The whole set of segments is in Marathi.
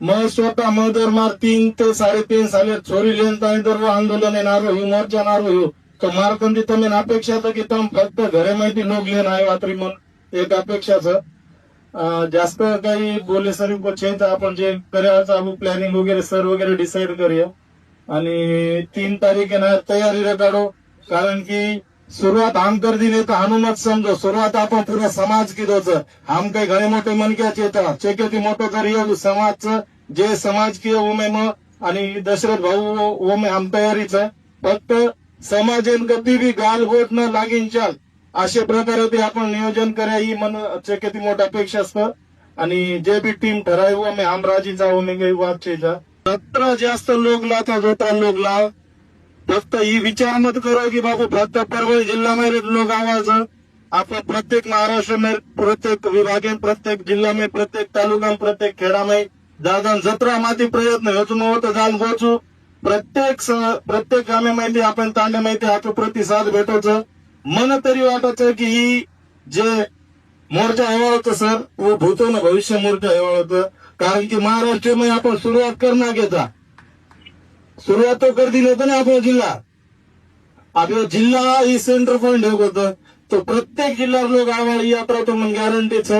मैं स्वतः मदर मार 3 ते 3.5 साल छोरी लेन दर आंदोलन नारो यू मोर्चा नारो यू तो मारकंदी तमें अपेक्षा था कि तम फक्त घरे माहिती लोग लेन आयो आत्री मन एक अपेक्षा छ जास्त काही बोले सर आपण जे करायचं प्लॅनिंग वगैरे सर वगैरे डिसाईड करूया आणि 3 तारीखेला तयारी काढो कारण की सुरुवात हम कर दी नहीं तो हम मत समझो शुरुआत आपण पूरा समाज की दोच हम काही घरे मोठे मनक्याचे येतात चेकेती मोठं करियो समाज जे समाज की ओमे मग आणि दशरथ भाऊ ओमे हम तयारीच फक्त समाजेन कधी बी गाल बोट न लागीन चाल अशा प्रकारे ते आपण नियोजन करूया ही मन चेकेती मोठा अपेक्षा असतं आणि जे बी टीम ठराव में हम राजी जाऊ में गई बात चेजा 17 जास्त लोग लाता जोता लोग लाव फक्त ही विचार मत करो की बाबू फक्त परभणी जिल्हा में लोग आवाज आपण प्रत्येक महाराष्ट्र में प्रत्येक विभाग में प्रत्येक जिल्हा में प्रत्येक तालुका में प्रत्येक खेडा में जाऊन जत्रा माती प्रयत्न होतो जाऊन गोचू प्रत्येक गामे माहिती आपण तांडे माहिती हातो प्रतिसाद भेटोच मन तरी वाटत की ही जे मोर्चा हेवाळतो सर वो भूतो ना भविष्य मोर्चा हेवाळतो कारण की महाराष्ट्र में आपण सुरुवात करना घेता सुरुवात तो कर दिली होती ना आपला जिल्हा आपला जिल्हा ही सेंटर पॉइंट होतं तो प्रत्येक जिल्हा लोक आवाळी यात्रा तो मग गॅरंटीच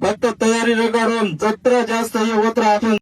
फक्त तयारी काढून जत्रा जास्त हे होत आपण